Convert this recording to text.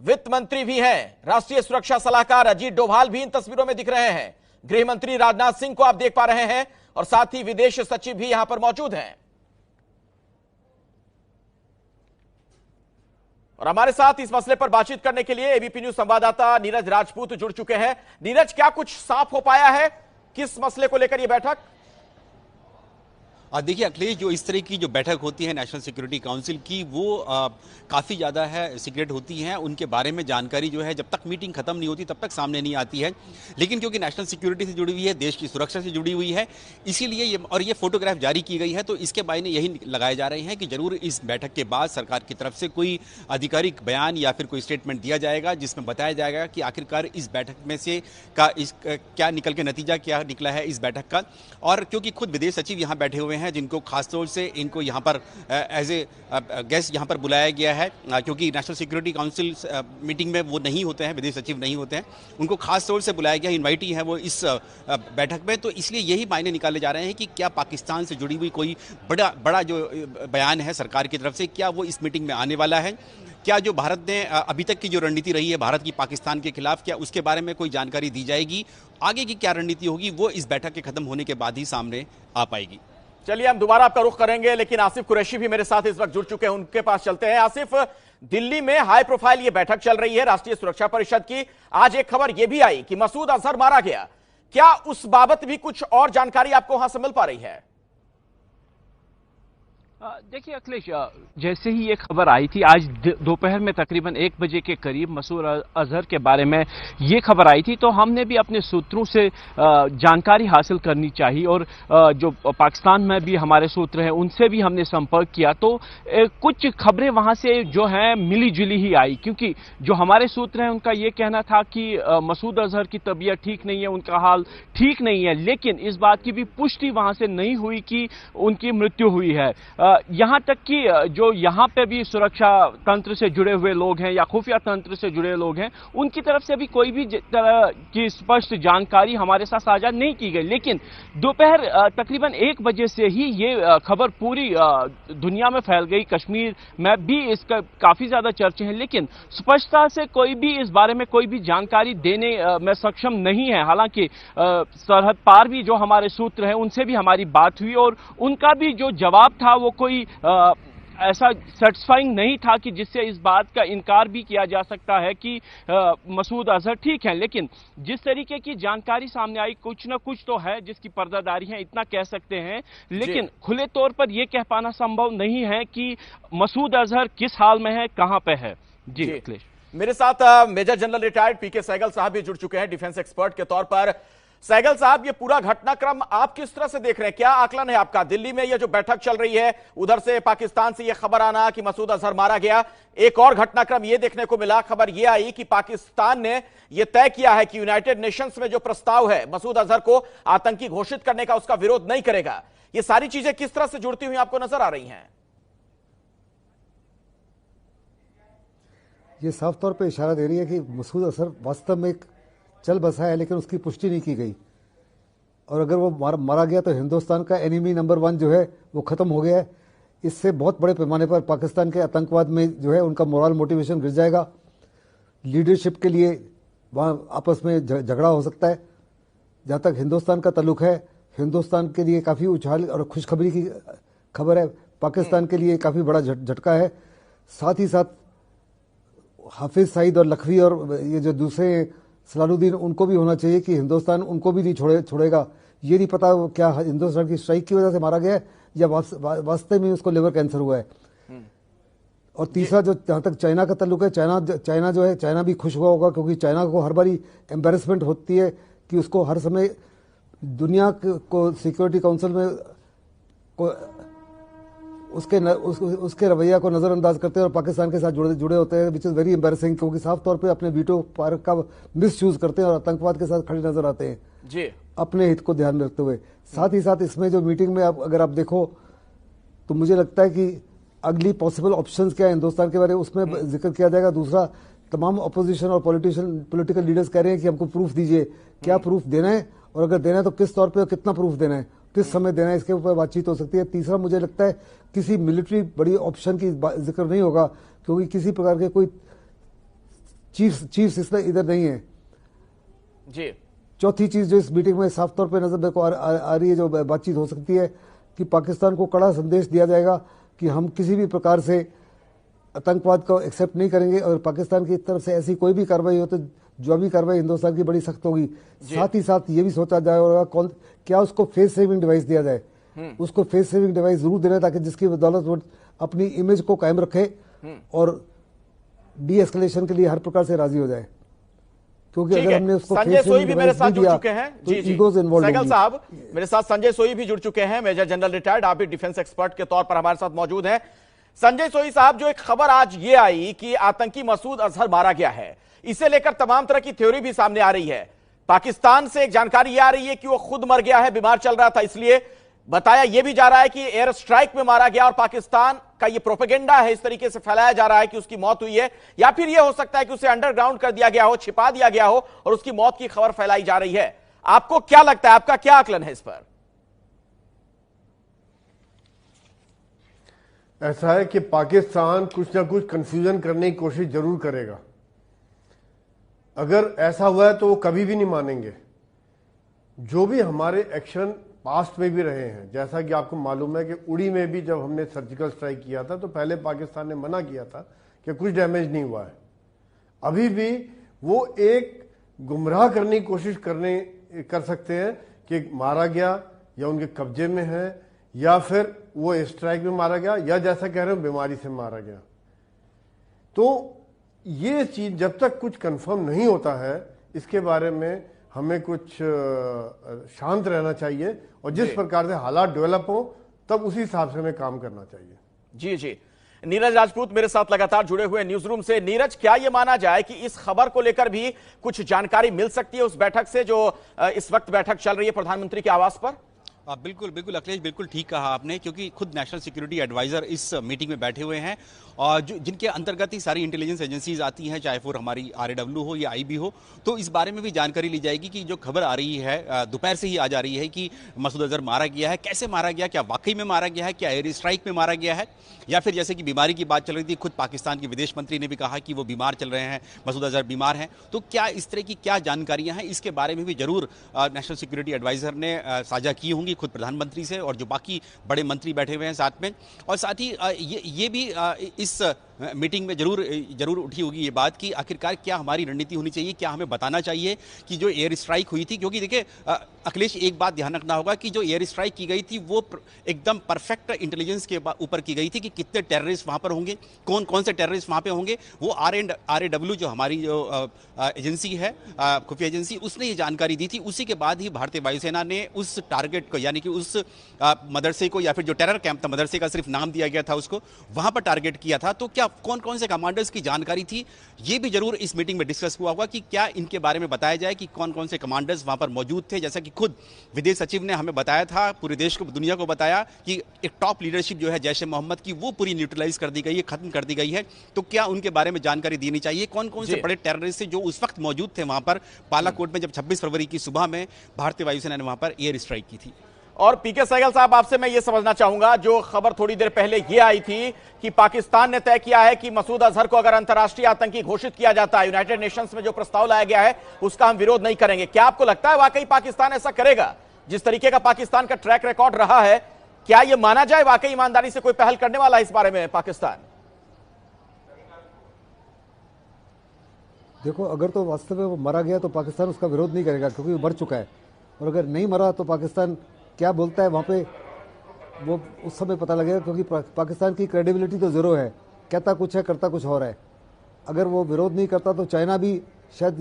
वित्त मंत्री भी हैं, राष्ट्रीय सुरक्षा सलाहकार अजीत डोभाल भी इन तस्वीरों में दिख रहे हैं। गृह मंत्री राजनाथ सिंह को आप देख पा रहे हैं और साथ ही विदेश सचिव भी यहां पर मौजूद हैं। और हमारे साथ इस मसले पर बातचीत करने के लिए एबीपी न्यूज संवाददाता नीरज राजपूत जुड़ चुके हैं। नीरज, क्या कुछ साफ हो पाया है? किस मसले को लेकर यह बैठक? देखिए अखिलेश, जो इस तरह की जो बैठक होती है नेशनल सिक्योरिटी काउंसिल की, वो काफ़ी ज़्यादा है सीक्रेट होती हैं। उनके बारे में जानकारी जो है जब तक मीटिंग खत्म नहीं होती तब तक सामने नहीं आती है। लेकिन क्योंकि नेशनल सिक्योरिटी से जुड़ी हुई है, देश की सुरक्षा से जुड़ी हुई है, इसीलिए ये फोटोग्राफ जारी की गई है। तो इसके मायने यही लगाए जा रहे हैं कि जरूर इस बैठक के बाद सरकार की तरफ से कोई आधिकारिक बयान या फिर कोई स्टेटमेंट दिया जाएगा जिसमें बताया जाएगा कि आखिरकार इस बैठक में से क्या निकल के नतीजा क्या निकला है इस बैठक का। और क्योंकि खुद विदेश सचिव यहाँ बैठे हुए हैं, जिनको खासतौर से इनको यहाँ पर एज ए गेस्ट यहाँ पर बुलाया गया है, क्योंकि नेशनल सिक्योरिटी काउंसिल मीटिंग में वो नहीं होते हैं, विदेश सचिव नहीं होते हैं, उनको खास तौर से बुलाया गया, इनवाइटी है वो इस बैठक में। तो इसलिए यही मायने निकाले जा रहे हैं कि क्या पाकिस्तान से जुड़ी हुई कोई बड़ा जो बयान है सरकार की तरफ से, क्या वो इस मीटिंग में आने वाला है। क्या जो भारत ने अभी तक की जो रणनीति रही है भारत की पाकिस्तान के खिलाफ, क्या उसके बारे में कोई जानकारी दी जाएगी। आगे की क्या रणनीति होगी वो इस बैठक के खत्म होने के बाद ही सामने आ पाएगी। चलिए, हम दोबारा आपका रुख करेंगे, लेकिन आसिफ कुरैशी भी मेरे साथ इस वक्त जुड़ चुके हैं, उनके पास चलते हैं। आसिफ, दिल्ली में हाई प्रोफाइल ये बैठक चल रही है राष्ट्रीय सुरक्षा परिषद की। आज एक खबर यह भी आई कि मसूद अजहर मारा गया। क्या उस बाबत भी कुछ और जानकारी आपको वहां से मिल पा रही है? देखिए अखिलेश, जैसे ही ये खबर आई थी आज दोपहर में तकरीबन 1 बजे के करीब मसूद अजहर के बारे में ये खबर आई थी, तो हमने भी अपने सूत्रों से जानकारी हासिल करनी चाहिए और जो पाकिस्तान में भी हमारे सूत्र हैं उनसे भी हमने संपर्क किया। तो कुछ खबरें वहां से जो हैं मिली जुली ही आई, क्योंकि जो हमारे सूत्र हैं उनका ये कहना था कि मसूद अजहर की तबीयत ठीक नहीं है, उनका हाल ठीक नहीं है, लेकिन इस बात की भी पुष्टि वहां से नहीं हुई कि उनकी मृत्यु हुई है। यहां तक कि जो यहां पे भी सुरक्षा तंत्र से जुड़े हुए लोग हैं या खुफिया तंत्र से जुड़े लोग हैं, उनकी तरफ से भी कोई भी तरह की स्पष्ट जानकारी हमारे साथ साझा नहीं की गई। लेकिन दोपहर तकरीबन 1 बजे से ही ये खबर पूरी दुनिया में फैल गई, कश्मीर में भी इसका काफी ज्यादा चर्चे हैं, लेकिन स्पष्टता से कोई भी इस बारे में कोई भी जानकारी देने में सक्षम नहीं है। हालांकि सरहद पार भी जो हमारे सूत्र हैं उनसे भी हमारी बात हुई और उनका भी जो जवाब था वो कोई ऐसा सेटिस्फाइंग नहीं था कि जिससे इस बात का इनकार भी किया जा सकता है कि मसूद अजहर ठीक है। लेकिन जिस तरीके की जानकारी सामने आई, कुछ ना कुछ तो है जिसकी पर्दादारी है, इतना कह सकते हैं। लेकिन खुले तौर पर यह कह पाना संभव नहीं है कि मसूद अजहर किस हाल में है, कहां पे है। जी अखिलेश, मेरे साथ मेजर जनरल रिटायर्ड पीके सहगल साहब भी जुड़ चुके हैं डिफेंस एक्सपर्ट के तौर पर। सहगल साहब, ये पूरा घटनाक्रम आप किस तरह से देख रहे हैं? क्या आकलन है आपका? दिल्ली में ये जो बैठक चल रही है, उधर से पाकिस्तान से ये खबर आना कि मसूद अजहर मारा गया, एक और घटनाक्रम ये देखने को मिला, खबर ये आई कि पाकिस्तान ने यह तय किया है कि यूनाइटेड नेशंस में जो प्रस्ताव है मसूद अजहर को आतंकी घोषित करने का, उसका विरोध नहीं करेगा। ये सारी चीजें किस तरह से जुड़ती हुई आपको नजर आ रही हैं? ये साफ तौर पे इशारा दे रही है कि मसूद अजहर वास्तव में एक चल बसा है, लेकिन उसकी पुष्टि नहीं की गई। और अगर वो मारा गया तो हिंदुस्तान का एनिमी नंबर 1 जो है वो खत्म हो गया है। इससे बहुत बड़े पैमाने पर पाकिस्तान के आतंकवाद में जो है उनका मोरल मोटिवेशन गिर जाएगा। लीडरशिप के लिए वहाँ आपस में झगड़ा हो सकता है। जहाँ तक हिंदुस्तान का ताल्लुक है, हिंदुस्तान के लिए काफ़ी उछाल और खुशखबरी की खबर है, पाकिस्तान के लिए काफ़ी बड़ा झटका है। साथ ही साथ हाफिज सईद और लखवी और ये जो दूसरे सलाहुद्दीन, उनको भी होना चाहिए कि हिंदुस्तान उनको भी नहीं छोड़ेगा। ये नहीं पता क्या हिंदुस्तान की स्ट्राइक की वजह से मारा गया है या वास्तव में उसको लिवर कैंसर हुआ है। और तीसरा, जो जहाँ तक चाइना का ताल्लुक है, चाइना जो है, चाइना भी खुश हुआ होगा, क्योंकि चाइना को हर बारी एम्बेरसमेंट होती है कि उसको हर समय दुनिया को सिक्योरिटी काउंसिल में उसके रवैया को नजरअंदाज करते हैं और पाकिस्तान के साथ जुड़े होते हैं, विच इज वेरी एम्बेरसिंग, क्योंकि साफ तौर पे अपने वीटो पावर का मिस यूज करते हैं और आतंकवाद के साथ खड़े नजर आते हैं जी, अपने हित को ध्यान में रखते हुए। साथ ही साथ इसमें जो मीटिंग में अगर आप देखो तो मुझे लगता है कि अगली पॉसिबल ऑप्शंस क्या है हिंदुस्तान के बारे में, उसमें जिक्र किया जाएगा। दूसरा, तमाम अपोजिशन और पॉलिटिकल लीडर्स कह रहे हैं कि हमको प्रूफ दीजिए, क्या प्रूफ देना है और अगर देना है तो किस तौर पर कितना प्रूफ देना है, किस समय देना है, इसके ऊपर बातचीत हो सकती है। तीसरा, मुझे लगता है किसी मिलिट्री बड़ी ऑप्शन की जिक्र नहीं होगा, क्योंकि किसी प्रकार के कोई चीफ्स इधर नहीं है। जी, चौथी चीज जो इस मीटिंग में साफ तौर पे नजर मेरे को आ रही है, जो बातचीत हो सकती है, कि पाकिस्तान को कड़ा संदेश दिया जाएगा कि हम किसी भी प्रकार से आतंकवाद को एक्सेप्ट नहीं करेंगे, और पाकिस्तान की तरफ से ऐसी कोई भी कार्रवाई हो तो जो भी कार्रवाई हिंदुस्तान की बड़ी सख्त होगी। साथ ही साथ ये भी सोचा जाएगा क्या उसको फेस सेविंग डिवाइस दिया जाए, उसको फेस सेविंग डिवाइस जरूर देना, ताकि जिसकी बदौलत वो अपनी इमेज को कायम रखे और डी एस्केलेशन के लिए हर प्रकार से राजी हो जाए। क्योंकि अगर हमने उसको संजय सोई भी मेरे साथ जुड़ चुके हैं। तो ईगोज इन्वॉल्व होंगी। सहगल साहब, मेरे साथ संजय सोई भी जुड़ चुके हैं, मेजर जनरल रिटायर्ड, आप भी डिफेंस एक्सपर्ट के तौर पर हमारे साथ मौजूद हैं। संजय सोई साहब, जो एक खबर आज ये आई कि आतंकी मसूद अजहर मारा गया है, इसे लेकर तमाम तरह की थ्योरी भी सामने आ रही है। पाकिस्तान से एक जानकारी ये आ रही है कि वो खुद मर गया है, बीमार चल रहा था, इसलिए बताया यह भी जा रहा है कि एयर स्ट्राइक में मारा गया, और पाकिस्तान का यह प्रोपेगेंडा है, इस तरीके से फैलाया जा रहा है कि उसकी मौत हुई है, या फिर यह हो सकता है कि उसे अंडरग्राउंड कर दिया गया हो, छिपा दिया गया हो और उसकी मौत की खबर फैलाई जा रही है। आपको क्या लगता है, आपका क्या आकलन है इस पर? ऐसा है कि पाकिस्तान कुछ ना कुछ कंफ्यूजन करने की कोशिश जरूर करेगा। अगर ऐसा हुआ है तो वो कभी भी नहीं मानेंगे। जो भी हमारे एक्शन पास्ट में भी रहे हैं, जैसा कि आपको मालूम है कि उड़ी में भी जब हमने सर्जिकल स्ट्राइक किया था तो पहले पाकिस्तान ने मना किया था कि कुछ डैमेज नहीं हुआ है। अभी भी वो एक गुमराह करने की कोशिश कर सकते हैं कि मारा गया या उनके कब्जे में है, या फिर वो स्ट्राइक में मारा गया, या जैसा कह रहे हो बीमारी से मारा गया। तो ये चीज जब तक कुछ कंफर्म नहीं होता है, इसके बारे में हमें कुछ शांत रहना चाहिए, और जिस प्रकार से हालात डेवलप हो तब उसी हिसाब से हमें काम करना चाहिए। जी जी, नीरज राजपूत मेरे साथ लगातार जुड़े हुए न्यूज रूम से। नीरज, क्या यह माना जाए कि इस खबर को लेकर भी कुछ जानकारी मिल सकती है उस बैठक से, जो इस वक्त बैठक चल रही है प्रधानमंत्री के आवास पर? बिल्कुल बिल्कुल अखिलेश, बिल्कुल ठीक कहा आपने, क्योंकि खुद नेशनल सिक्योरिटी एडवाइजर इस मीटिंग में बैठे हुए हैं, और जिनके अंतर्गत ही सारी इंटेलिजेंस एजेंसीज आती हैं, चाहे वो हमारी RAW हो या IB हो, तो इस बारे में भी जानकारी ली जाएगी कि जो खबर आ रही है, दोपहर से ही आ जा रही है कि मसूद अजहर मारा गया है, कैसे मारा गया, क्या वाकई में मारा गया है, क्या एयर स्ट्राइक में मारा गया है, या फिर जैसे कि बीमारी की बात चल रही थी, खुद पाकिस्तान के विदेश मंत्री ने भी कहा कि वो बीमार चल रहे हैं, मसूद अजहर बीमार हैं। तो क्या इस तरह की क्या जानकारियां हैं, इसके बारे में भी जरूर नेशनल सिक्योरिटी एडवाइजर ने साझा की होंगी खुद प्रधानमंत्री से, और जो बाकी बड़े मंत्री बैठे हुए हैं साथ में। और साथ ही ये भी इस मीटिंग में जरूर उठी होगी ये बात कि आखिरकार क्या हमारी रणनीति होनी चाहिए, क्या हमें बताना चाहिए कि जो एयर स्ट्राइक हुई थी, क्योंकि देखिए अखिलेश, एक बात ध्यान रखना होगा कि जो एयर स्ट्राइक की गई थी वो एकदम परफेक्ट इंटेलिजेंस के ऊपर की गई थी कि कितने टेररिस्ट वहां पर होंगे, कौन कौन से टेररिस्ट वहां पे होंगे। वो RAW जो हमारी जो एजेंसी है, खुफिया एजेंसी, उसने ये जानकारी दी थी। उसी के बाद ही भारतीय वायुसेना ने उस टारगेट को, यानी कि उस मदरसे को, या फिर जो टेरर कैंप था, मदरसे का सिर्फ नाम दिया गया था उसको, वहां पर टारगेट किया था। तो क्या कौन कौन से कमांडर्स की जानकारी थी, ये भी जरूर इस मीटिंग में डिस्कस हुआ होगा कि क्या इनके बारे में बताया जाए कि कौन कौन से कमांडर्स वहां पर मौजूद थे। जैसा कि खुद विदेश सचिव ने हमें बताया था, पूरे देश को, दुनिया को बताया कि एक टॉप लीडरशिप जो है जैश ए मोहम्मद की, वो पूरी न्यूट्रलाइज कर दी गई है, खत्म कर दी गई है। तो क्या उनके बारे में जानकारी देनी चाहिए, कौन कौन से बड़े टेररिस्ट थे जो उस वक्त मौजूद थे वहां पर बालाकोट में, जब 26 फरवरी की सुबह में भारतीय वायुसेना ने वहां पर एयर स्ट्राइक की थी। और पीके सहगल साहब, आपसे मैं ये समझना चाहूंगा, जो खबर थोड़ी देर पहले ये आई थी कि पाकिस्तान ने तय किया है कि मसूद अजहर को अगर अंतर्राष्ट्रीय आतंकी घोषित किया जाता है, यूनाइटेड नेशंस में जो प्रस्ताव लाया गया है उसका हम विरोध नहीं करेंगे। क्या आपको लगता है वाकई पाकिस्तान ऐसा करेगा? जिस तरीके का पाकिस्तान का ट्रैक रिकॉर्ड रहा है, क्या यह माना जाए वाकई ईमानदारी से कोई पहल करने वाला है इस बारे में पाकिस्तान? देखो, अगर तो वास्तव में वो मरा गया तो पाकिस्तान उसका विरोध नहीं करेगा, क्योंकि वो मर चुका है। और अगर नहीं मरा तो पाकिस्तान क्या बोलता है वहाँ पे, वो उस समय पता लगेगा, क्योंकि पाकिस्तान की क्रेडिबिलिटी तो ज़ीरो है, कहता कुछ है करता कुछ और है। अगर वो विरोध नहीं करता तो चाइना भी शायद